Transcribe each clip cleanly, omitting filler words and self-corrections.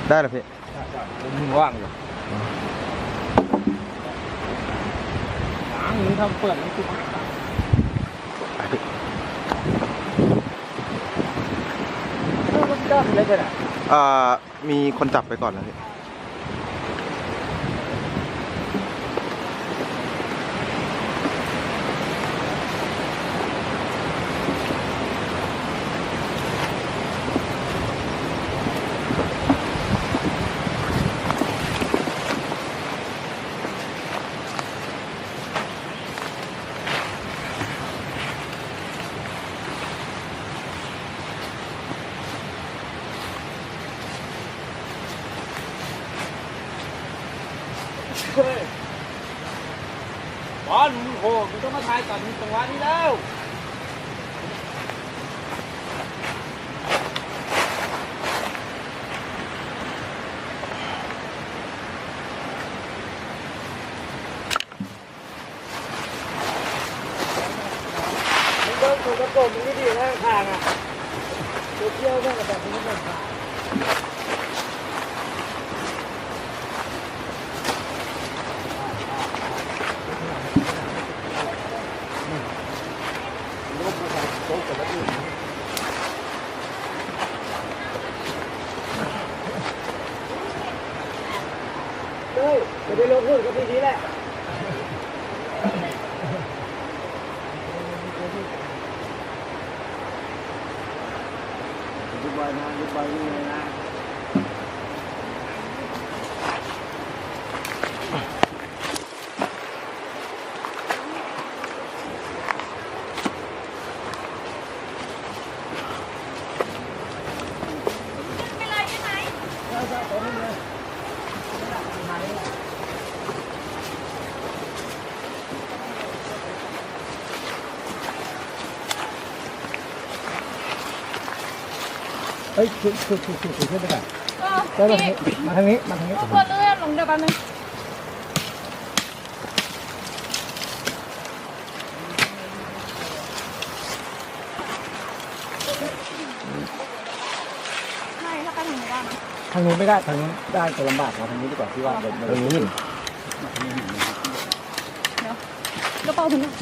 ได้เหรอพี่มึงว่างอยู่หางนี้ทำเปิดมันคือมีคนจับไปก่อนแล้วพี่บอลมึงโหมึงต้องมาทายก่อนมึงจังหวะนี้แล้วมึงเดินถูกกระโปรงมึงไม่ดีนะข้างอ่ะเที่ยวแม่งกับแบบนี้ไม่ผ่านจะได้ลงหุ้นกับพี่นี้แหละยุบใบนะยุบใบนี่เลยนะเป็นไรใช่ไหมเฮ้ยคือขึ้นไปก่อนมาทางนี้มาทางนี้พวกเลื่อนลงเดี๋ยวแป๊บนึงไม่ถ้าไปถึงหมู่บ้านนะ ทางนู้นไม่ได้ทางนู้นได้จะลำบากกว่าทางนี้ดีกว่าที่ว่าทางนี้เดี๋ยวกระเป๋าถึงเนี่ย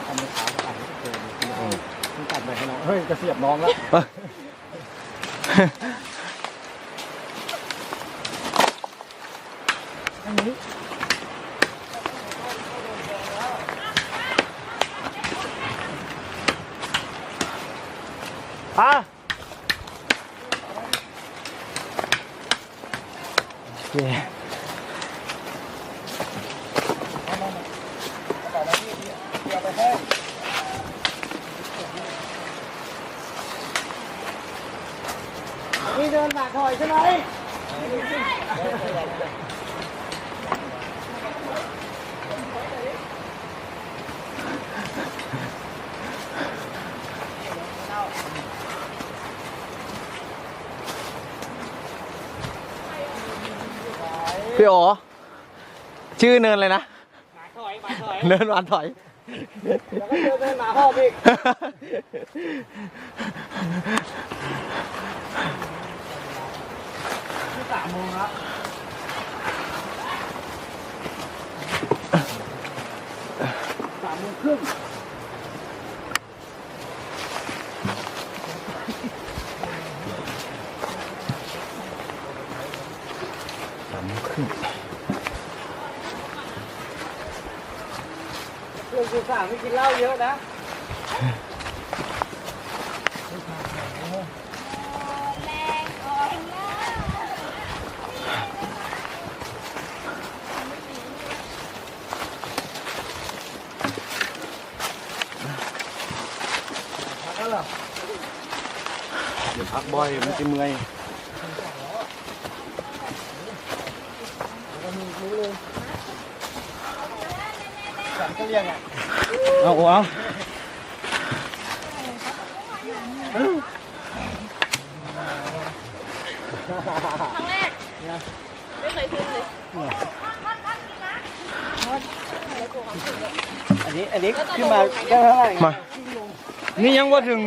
ทำในขาตัดให้เจอคุณตัดไปให้น้องเฮ้ยจะเสียบน้องแล้วทางนี้โอเคนี่เดินหนักหน่อยใช่ไหมพี่โอชื่อเนินเลยนะหมาถอยเนินหวานถอยแล้วก็เดินหมาพ่อพี่3 โมงแล้ว3 โมงครึ่งเรื่องคือสั่งไม่กินเหล้าเยอะนะเดี๋ยวพักบ่อยมันจะเมื่อยสั่งก็เรียกอ่ะเอาครั้งแรกไม่เคยขึ้นเลยอันนี้ขึ้นมาได้เท่าไหร่มานี่ยังว่าถึง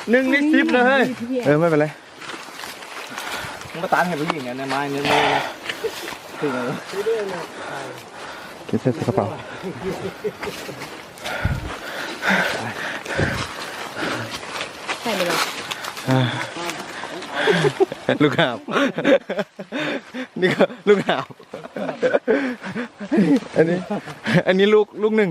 1 ลิตร 10เลยเฮ้ย ไม่เป็นไร มึงก็ตานให้ผู้หญิงในไม้เนี่ยมือถึงแล้ว เก็บเสื้อกระเป๋า ใส่ไปเลย ลูกหาบนี่ก็ลูกหาบอันนี้ลูกหนึ่ง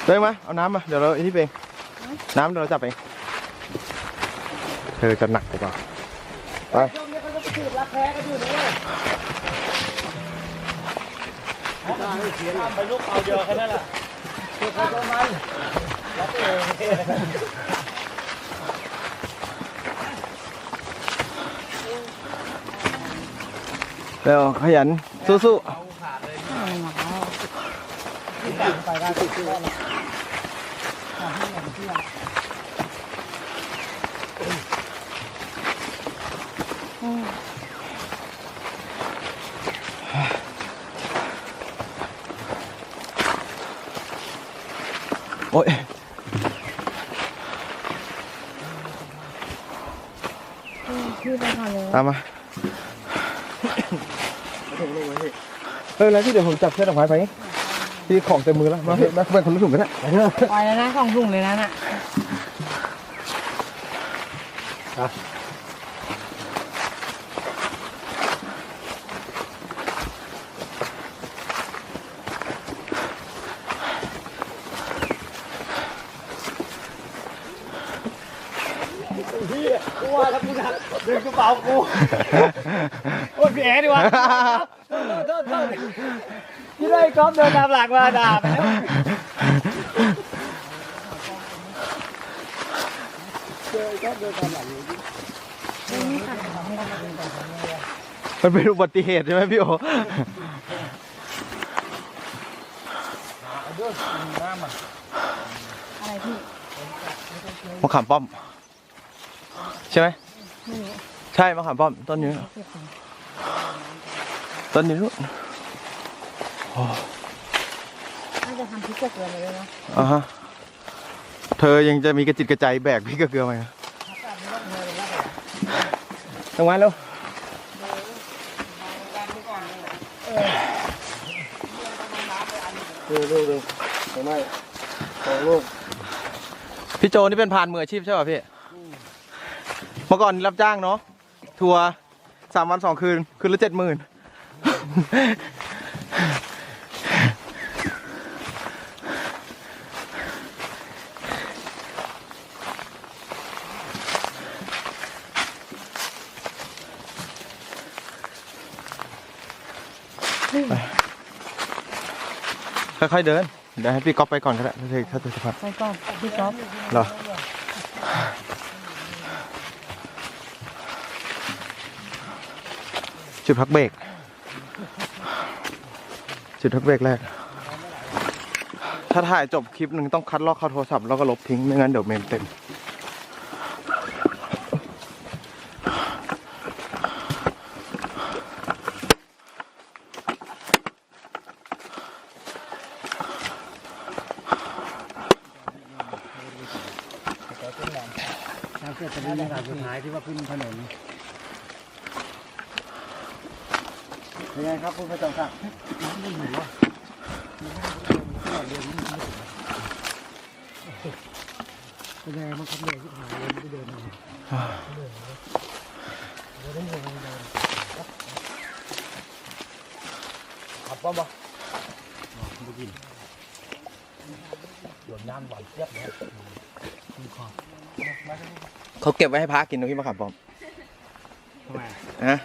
ได้ไหมเอาน้ำมาเดี๋ยวเราที่เองน้ำเดี๋ยวเราจับเองเธอจะหนักหรือเปล่าไปไปลูกเอาเดียวแค่นั้นแหละตัวใครตัวมันรับเอง เร็วขยันสู้ๆ ไปได้ติดตัวแล้วโอ๊ยตามมาแล้วที่เดี๋ยวผมจับเชือกดอกไม้ไปที่ของเต็มมือแล้วมาเป็นคนรู้ถุงกันนะ ปล่อยแล้วนะ2 ถุงเลยนะน่ะ กูว่าถ้ากูจะดึงกระเป๋ากูโอ้ยพี่แอ๋ดีกว่าโทษที่ได้ก๊อฟเดินตามหลังมาด่าไปแล้ว มันเป็นอุบัติเหตุใช่ไหมพี่โออะไรพี่ มะขามป้อมใช่ไหมใช่มะขามป้อมต้นนี้ต้นนี้ลูก น่าจะทำพริกกระเทียมเลยนะ อ่าฮะเธอยังจะมีกระจิตกระใจแบกพี่กระเกลือไหมทำงานเร็วดูทำไมของลูก พี่โจนี่เป็นพรานมืออาชีพใช่ป่ะพี่เมื่อก่อนรับจ้างเนาะทัวร์3 วัน 2 คืนคืนละ70,000ค่อยๆเดินเดี๋ยวให้พี่ก๊อฟไปก่อนก็ได้ถ้าเธอจะพัก ไปก่อนพี่ก๊อฟ เหรอจุดพักเบรกแรกถ้าถ่ายจบคลิปหนึ่งต้องคัดลอกเข้าโทรศัพท์แล้วก็ลบทิ้งไม่งั้นเดี๋ยวเมมเต็มเสร็จจะมีงานสุดท้ายที่ว่าขึ้นถนนเป็นไงครับคุณพระเจ้าค่ะไม่หนูวะเป็นไงมันขับเหนื่อยที่หายเลยไม่ได้เดินมาขับป้อมปะไม่กินหยดน้ำหวานเจี๊ยบเลยเขาเก็บไว้ให้พระกินนะพี่มะขามป้อม ทำไม ฮะ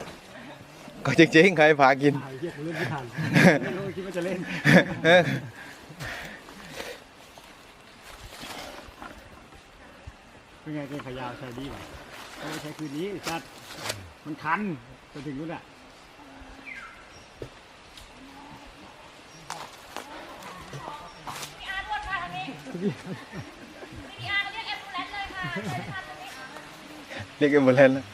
ก็จริงๆใครพระกิน ถ่ายเยอะเล่นไม่ทันไม่รู้คิดว่าจะเล่นเป็นไงเป็นขยาวใช้ดีป่ะไม่ใช้คืนนี้จัดมันคันจนถึงนู้นอ่ะพี่อาร์ตรวดค่ะทางนี้พี่อาร์ตเรียกแอมบูเลนซ์เลยค่ะ เรียกเอมบูเลนซ์แล้ว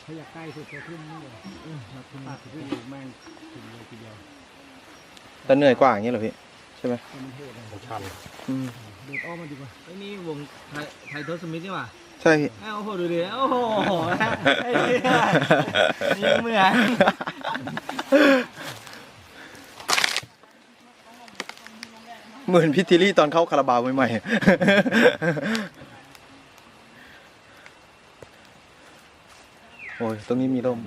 ถ้าอยากใกล้สุดจะขึ้นนี่เลยขึ้นมาขึ้นแม่งถึงเลยทีเดียว แต่เหนื่อยกว่าอย่างเงี้ยเหรอพี่ใช่ไหม มันโหดเลย ชัน เดินอ้อมมาดีกว่าไอ้นี่วงไทยทศมิตรนี่หว่า ใช่พี่ โอ้โหดูดิโอ้โหไอ้เนี่ยยังเหมือน เหมือนพิธีรี่ตอนเข้าคาราบาวใหม่ๆ โอ้ยตรงนี้มีร่ม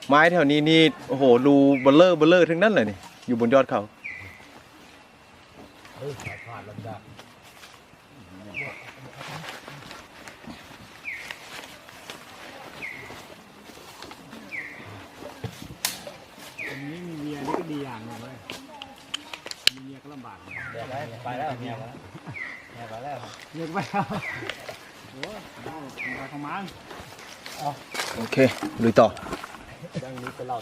ไม้แถวนี้นี่โอ้โหรูเบลเลอร์ทั้งนั้นเลยนี่อยู่บนยอดเขา เฮ้ยสายผ่านลำดับ ตรงนี้มีเมียนี่ก็ดีอย่างหนึ่งเลยมีเมียก็ลำบาก ไปแล้วเมียไปแล้ว เมียก็ไปแล้วโอ้ยได้ไปทำมัน โอเคลุยต่อ ดังนี้ไปเล่า